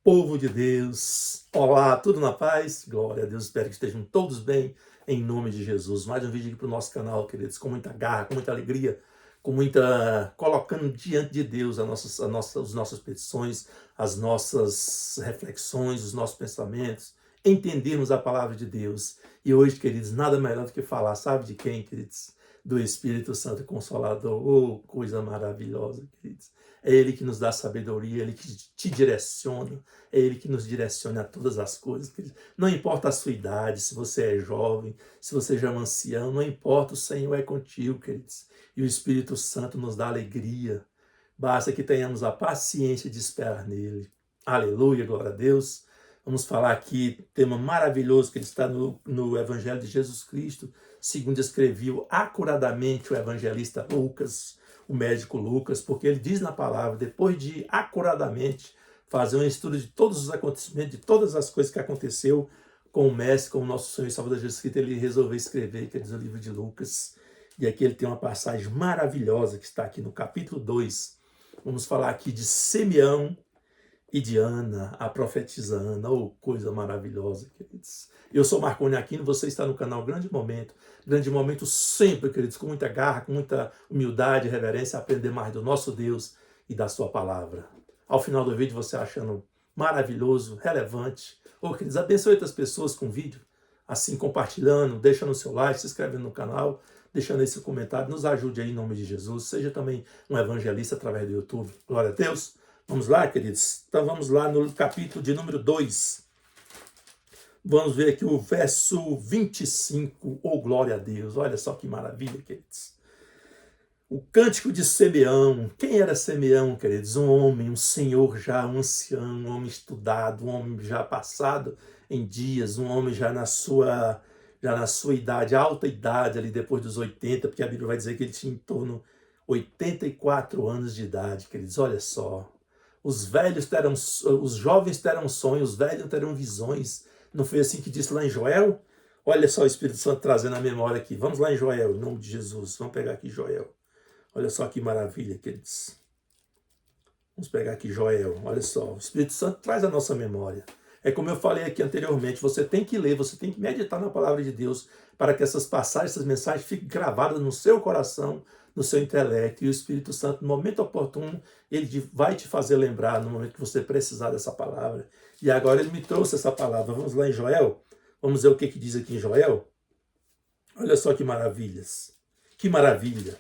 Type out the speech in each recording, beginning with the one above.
Povo de Deus, olá, tudo na paz? Glória a Deus, espero que estejam todos bem, em nome de Jesus. Mais um vídeo aqui para o nosso canal, queridos, com muita garra, com muita alegria, colocando diante de Deus as nossas petições, as nossas reflexões, os nossos pensamentos, entendermos a palavra de Deus. E hoje, queridos, nada melhor do que falar, sabe de quem, queridos? Do Espírito Santo Consolador. Oh, coisa maravilhosa, queridos. É Ele que nos dá sabedoria, é Ele que te direciona, é Ele que nos direciona a todas as coisas. Queridos. Não importa a sua idade, se você é jovem, se você já é um ancião, não importa, o Senhor é contigo, queridos. E o Espírito Santo nos dá alegria. Basta que tenhamos a paciência de esperar nele. Aleluia, glória a Deus. Vamos falar aqui, tema maravilhoso que está no Evangelho de Jesus Cristo, segundo escreveu acuradamente o evangelista Lucas, o médico Lucas, porque ele diz na palavra, depois de acuradamente fazer um estudo de todos os acontecimentos, de todas as coisas que aconteceu com o Mestre, com o nosso Senhor e Salvador Jesus Cristo, ele resolveu escrever, quer dizer, o livro de Lucas. E aqui ele tem uma passagem maravilhosa que está aqui no capítulo 2. Vamos falar aqui de Simeão e de Ana, a profetisa Ana. Oh, coisa maravilhosa, queridos. Eu sou Marconi Aquino, você está no canal Grande Momento sempre, queridos, com muita garra, com muita humildade e reverência, aprender mais do nosso Deus e da sua palavra. Ao final do vídeo, você achando maravilhoso, relevante, oh, queridos, abençoe outras pessoas com o vídeo, assim, compartilhando, deixando o seu like, se inscrevendo no canal, deixando esse comentário, nos ajude aí em nome de Jesus, seja também um evangelista através do YouTube. Glória a Deus. Vamos lá, queridos? Então vamos lá no capítulo de número 2. Vamos ver aqui o verso 25. Oh, glória a Deus. Olha só que maravilha, queridos. O cântico de Simeão. Quem era Simeão, queridos? Um homem, um senhor já, um ancião, um homem estudado, um homem já passado em dias, um homem já na sua idade, alta idade, ali depois dos 80, porque a Bíblia vai dizer que ele tinha em torno de 84 anos de idade, queridos. Olha só. Os jovens terão sonhos, os velhos terão visões. Não foi assim que disse lá em Joel? Olha só o Espírito Santo trazendo a memória aqui. Vamos lá em Joel, em nome de Jesus. Vamos pegar aqui Joel. Olha só que maravilha, queridos. Vamos pegar aqui Joel. Olha só, o Espírito Santo traz a nossa memória. É como eu falei aqui anteriormente, você tem que ler, você tem que meditar na palavra de Deus para que essas passagens, essas mensagens fiquem gravadas no seu coração, no seu intelecto, e o Espírito Santo, no momento oportuno, ele vai te fazer lembrar no momento que você precisar dessa palavra. E agora ele me trouxe essa palavra. Vamos lá em Joel? Vamos ver o que diz aqui em Joel? Olha só que maravilhas. Que maravilha.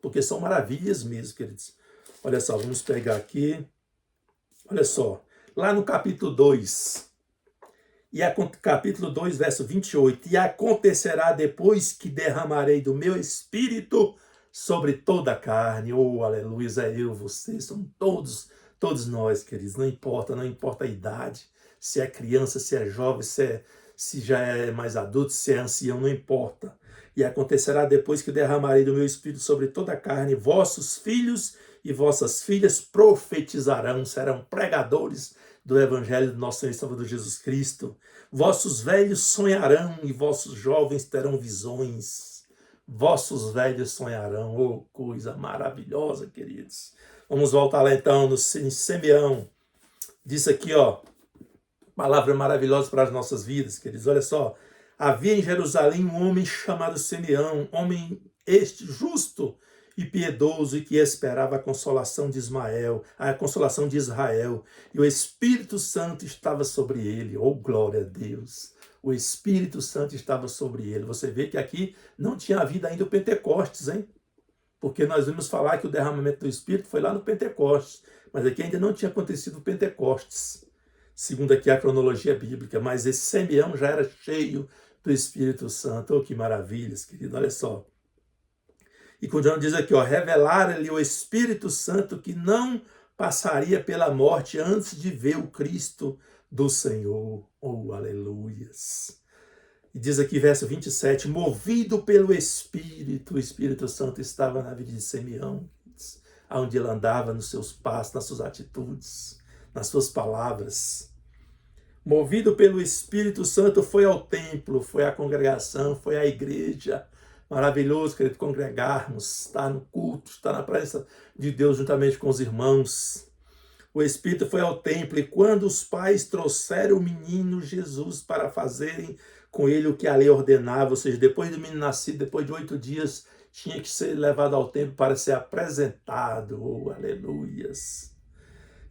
Porque são maravilhas mesmo, queridos. Olha só, vamos pegar aqui. Olha só. Lá no capítulo 2. Capítulo 2, verso 28. E acontecerá depois que derramarei do meu espírito sobre toda a carne. Oh, aleluia, é eu, você, somos todos nós, queridos. Não importa a idade, se é criança, se é jovem, se já é mais adulto, se é ancião, não importa. E acontecerá depois que derramarei do meu espírito sobre toda a carne, vossos filhos e vossas filhas profetizarão, serão pregadores do Evangelho do nosso Senhor e Salvador Jesus Cristo. Vossos velhos sonharão e vossos jovens terão visões. Vossos velhos sonharão. Oh, coisa maravilhosa, queridos. Vamos voltar lá então em Simeão. Diz aqui, ó, palavra maravilhosa para as nossas vidas, queridos. Olha só. Havia em Jerusalém um homem chamado Simeão, homem este justo e piedoso, e que esperava a consolação de Israel, e o Espírito Santo estava sobre ele. Oh, glória a Deus! O Espírito Santo estava sobre ele. Você vê que aqui não tinha havido ainda o Pentecostes, hein? Porque nós vimos falar que o derramamento do Espírito foi lá no Pentecostes, mas aqui ainda não tinha acontecido o Pentecostes, segundo aqui a cronologia bíblica, mas esse Simeão já era cheio do Espírito Santo. Oh, que maravilhas, querido, olha só. E continuando diz aqui, ó, revelara-lhe o Espírito Santo que não passaria pela morte antes de ver o Cristo do Senhor. Oh, aleluias. E diz aqui, verso 27, movido pelo Espírito, o Espírito Santo estava na vida de Simeão, onde ele andava, nos seus passos, nas suas atitudes, nas suas palavras. Movido pelo Espírito Santo, foi ao templo, foi à congregação, foi à igreja. Maravilhoso, querido, congregarmos, estar no culto, estar na presença de Deus juntamente com os irmãos. o Espírito foi ao templo, e quando os pais trouxeram o menino Jesus para fazerem com ele o que a lei ordenava, ou seja, depois do menino nascido, depois de 8 dias, tinha que ser levado ao templo para ser apresentado. Oh, aleluias!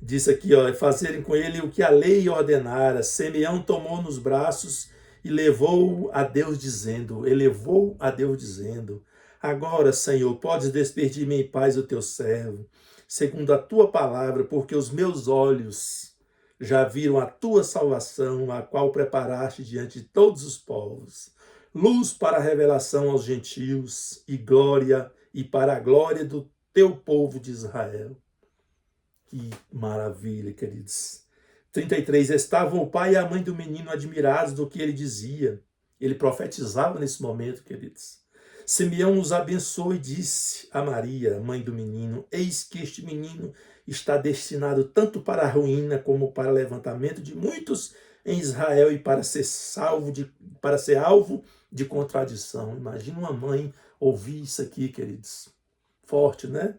Diz aqui, ó, fazerem com ele o que a lei ordenara. Simeão tomou nos braços e levou a Deus dizendo, elevou a Deus dizendo: agora, Senhor, podes despedir-me em paz o teu servo, segundo a tua palavra, porque os meus olhos já viram a tua salvação, a qual preparaste diante de todos os povos, luz para a revelação aos gentios e glória e para a glória do teu povo de Israel. Que maravilha, queridos. 33. Estavam o pai e a mãe do menino admirados do que ele dizia. Ele profetizava nesse momento, queridos. Simeão os abençoou e disse a Maria, mãe do menino: eis que este menino está destinado tanto para a ruína como para o levantamento de muitos em Israel e para ser alvo de contradição. Imagina uma mãe ouvir isso aqui, queridos. Forte, né?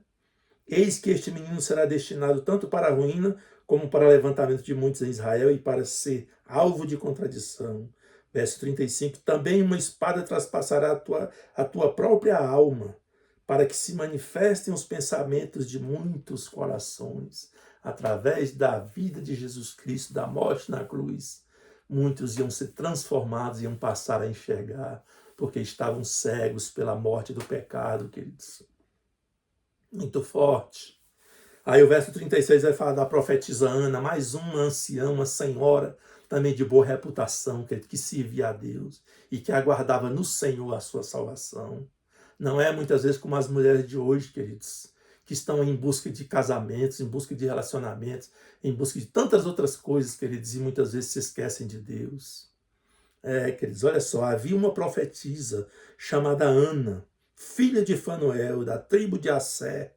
Eis que este menino será destinado tanto para a ruína como para o levantamento de muitos em Israel e para ser alvo de contradição. Verso 35, também uma espada traspassará a tua própria alma, para que se manifestem os pensamentos de muitos corações. Através da vida de Jesus Cristo, da morte na cruz, muitos iam ser transformados, iam passar a enxergar, porque estavam cegos pela morte do pecado, queridos. Muito forte. Aí o verso 36 vai falar da profetisa Ana, mais uma anciã, uma senhora, também de boa reputação, que servia a Deus e que aguardava no Senhor a sua salvação. Não é muitas vezes como as mulheres de hoje, queridos, que estão em busca de casamentos, em busca de relacionamentos, em busca de tantas outras coisas, queridos, e muitas vezes se esquecem de Deus. Queridos, olha só, havia uma profetisa chamada Ana, filha de Fanuel, da tribo de Assé,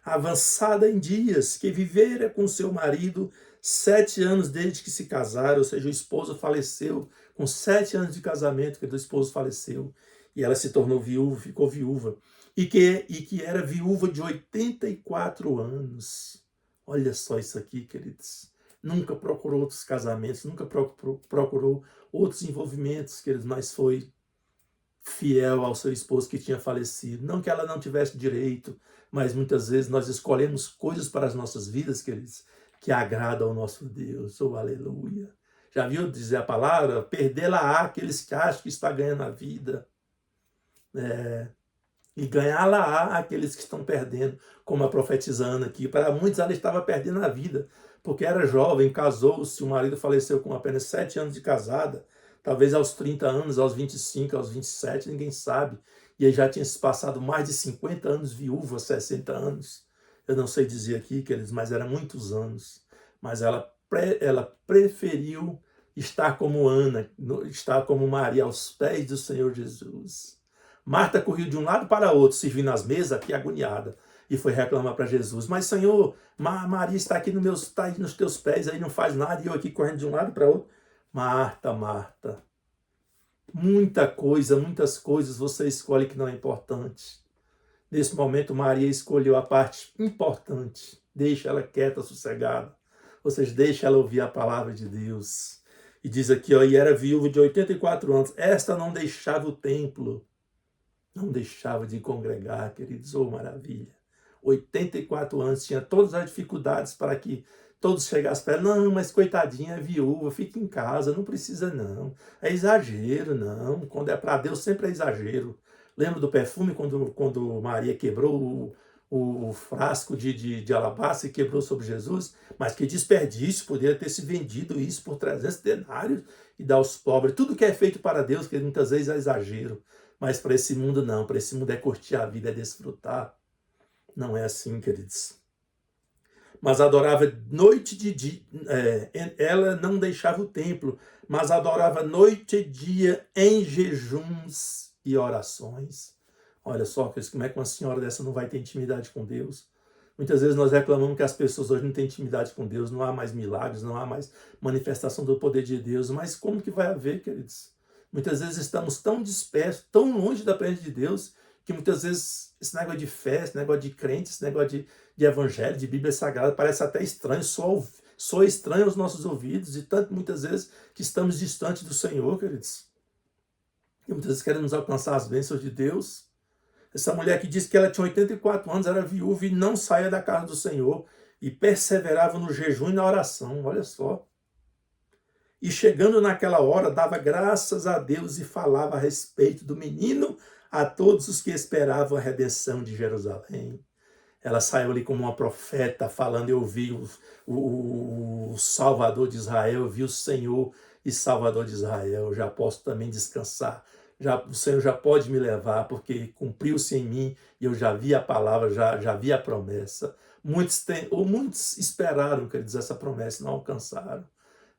avançada em dias, que vivera com seu marido 7 anos desde que se casaram, ou seja, o esposo faleceu com 7 anos de casamento, que o esposo faleceu, e ela se tornou viúva, ficou viúva, e que era viúva de 84 anos. Olha só isso aqui, queridos. Nunca procurou outros casamentos, nunca procurou outros envolvimentos, queridos, mas foi fiel ao seu esposo que tinha falecido. Não que ela não tivesse direito, mas muitas vezes nós escolhemos coisas para as nossas vidas, queridos, que agradam ao nosso Deus. Oh, aleluia. Já viu dizer a palavra? Perdê-la-á aqueles que acham que está ganhando a vida. E ganhá-la-á aqueles que estão perdendo, como a profetisa Ana aqui. Para muitos ela estava perdendo a vida, porque era jovem, casou-se, o marido faleceu com apenas 7 anos de casada, talvez aos 30 anos, aos 25, aos 27, ninguém sabe. E aí já tinha se passado mais de 50 anos viúva, 60 anos. Eu não sei dizer aqui, queridos, mas eram muitos anos. Mas ela preferiu estar como Ana, estar como Maria, aos pés do Senhor Jesus. Marta correu de um lado para outro, servindo as mesas, aqui agoniada, e foi reclamar para Jesus: mas Senhor, Maria está aqui está aí nos teus pés, aí não faz nada, e eu aqui correndo de um lado para outro. Marta, Marta, muitas coisas você escolhe que não é importante. Nesse momento, Maria escolheu a parte importante. Deixa ela quieta, sossegada. Ou seja, deixa ela ouvir a palavra de Deus. E diz aqui, ó, e era viúva de 84 anos. Esta não deixava o templo. Não deixava de congregar, queridos. Oh, maravilha. 84 anos, tinha todas as dificuldades para que todos chegassem para ela. Não, mas coitadinha, é viúva, fica em casa, não precisa não. É exagero, não. Quando é para Deus, sempre é exagero. Lembra do perfume, quando Maria quebrou o frasco de alabastro e quebrou sobre Jesus? Mas que desperdício, poderia ter se vendido isso por 300 denários e dar aos pobres. Tudo que é feito para Deus, que muitas vezes é exagero. Mas para esse mundo não, para esse mundo é curtir a vida, é desfrutar. Não é assim, queridos. Mas adorava noite e dia. Ela não deixava o templo, mas adorava noite e dia em jejuns e orações. Olha só, como é que uma senhora dessa não vai ter intimidade com Deus? Muitas vezes nós reclamamos que as pessoas hoje não têm intimidade com Deus, não há mais milagres, não há mais manifestação do poder de Deus. Mas como que vai haver, queridos? Muitas vezes estamos tão dispersos, tão longe da presença de Deus, que muitas vezes esse negócio de fé, esse negócio de crente, esse negócio de evangelho, de Bíblia Sagrada, parece até estranho, soa estranho aos nossos ouvidos, e tanto muitas vezes que estamos distantes do Senhor, queridos. E muitas vezes queremos alcançar as bênçãos de Deus. Essa mulher que disse que ela tinha 84 anos, era viúva e não saía da casa do Senhor, e perseverava no jejum e na oração, olha só. E chegando naquela hora, dava graças a Deus e falava a respeito do menino a todos os que esperavam a redenção de Jerusalém. Ela saiu ali como uma profeta, falando: eu vi o Salvador de Israel, eu vi o Senhor e Salvador de Israel, já posso também descansar. O Senhor já pode me levar, porque cumpriu-se em mim, e eu já vi a palavra, já vi a promessa. Muitos esperaram, quer dizer, essa promessa, não alcançaram.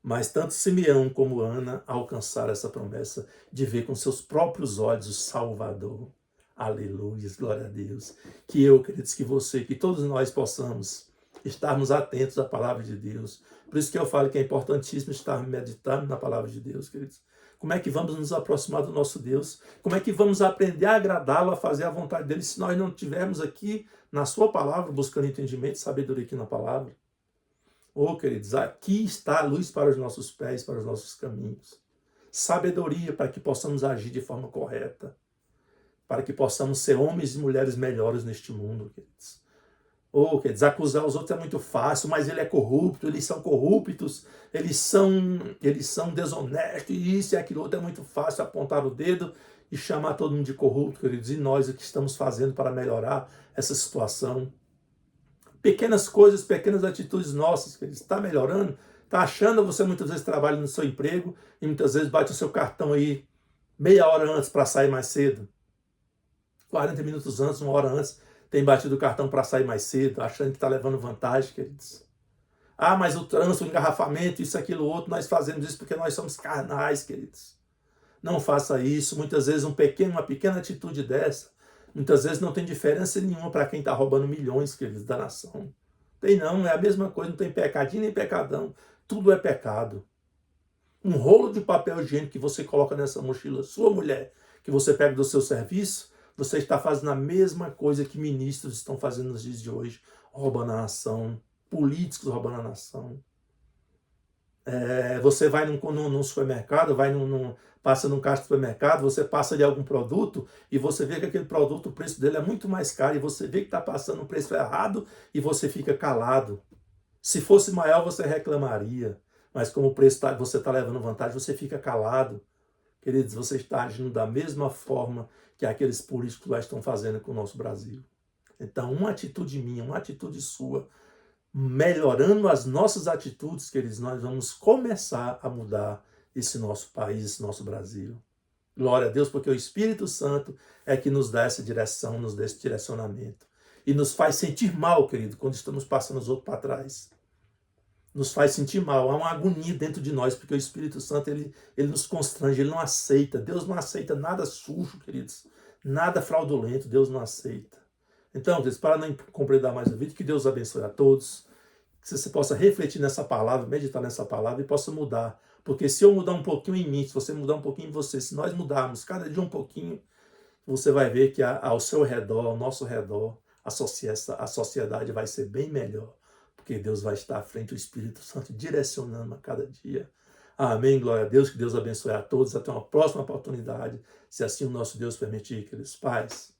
Mas tanto Simeão como Ana alcançaram essa promessa de ver com seus próprios olhos o Salvador. Aleluia, glória a Deus. Que eu, queridos, que você, que todos nós possamos estarmos atentos à palavra de Deus. Por isso que eu falo que é importantíssimo estar meditando na palavra de Deus, queridos. Como é que vamos nos aproximar do nosso Deus? Como é que vamos aprender a agradá-lo, a fazer a vontade dele, se nós não estivermos aqui na sua palavra, buscando entendimento e sabedoria aqui na palavra? Oh, queridos, aqui está a luz para os nossos pés, para os nossos caminhos. Sabedoria para que possamos agir de forma correta. Para que possamos ser homens e mulheres melhores neste mundo, queridos. Oh, queridos, acusar os outros é muito fácil, mas ele é corrupto, eles são corruptos, eles são desonestos, e isso e aquilo outro é muito fácil, apontar o dedo e chamar todo mundo de corrupto, queridos. E nós, o que estamos fazendo para melhorar essa situação? Pequenas coisas, pequenas atitudes nossas, que ele está melhorando, está achando, você muitas vezes trabalha no seu emprego e muitas vezes bate o seu cartão aí meia hora antes para sair mais cedo, 40 minutos antes, uma hora antes, tem batido o cartão para sair mais cedo, achando que está levando vantagem, queridos. Ah, mas o trânsito, o engarrafamento, isso, aquilo, outro, nós fazemos isso porque nós somos carnais, queridos. Não faça isso. Muitas vezes uma pequena atitude dessa, muitas vezes não tem diferença nenhuma para quem está roubando milhões, queridos, da nação. Tem não, é a mesma coisa, não tem pecadinho nem pecadão. Tudo é pecado. Um rolo de papel higiênico que você coloca nessa mochila, sua mulher, que você pega do seu serviço, você está fazendo a mesma coisa que ministros estão fazendo nos dias de hoje, roubando a nação, políticos roubando a nação. Você vai num supermercado, passa num caixa de supermercado, você passa ali algum produto e você vê que aquele produto, o preço dele é muito mais caro e você vê que está passando um preço errado e você fica calado. Se fosse maior, você reclamaria, mas como o preço você está levando vantagem, você fica calado. Queridos, você está agindo da mesma forma que aqueles políticos lá estão fazendo com o nosso Brasil. Então, uma atitude minha, uma atitude sua, melhorando as nossas atitudes, queridos, nós vamos começar a mudar esse nosso país, esse nosso Brasil. Glória a Deus, porque o Espírito Santo é que nos dá essa direção, nos dá esse direcionamento. E nos faz sentir mal, querido, quando estamos passando os outros para trás. Nos faz sentir mal, há uma agonia dentro de nós, porque o Espírito Santo, ele nos constrange, ele não aceita. Deus não aceita nada sujo, queridos, nada fraudulento, Deus não aceita. Então, queridos, para não compreender mais o vídeo, que Deus abençoe a todos, que você possa refletir nessa palavra, meditar nessa palavra e possa mudar. Porque se eu mudar um pouquinho em mim, se você mudar um pouquinho em você, se nós mudarmos cada dia um pouquinho, você vai ver que ao seu redor, ao nosso redor, a sociedade vai ser bem melhor. Porque Deus vai estar à frente, o Espírito Santo direcionando a cada dia. Amém, glória a Deus, que Deus abençoe a todos. Até uma próxima oportunidade, se assim o nosso Deus permitir, queridos pais.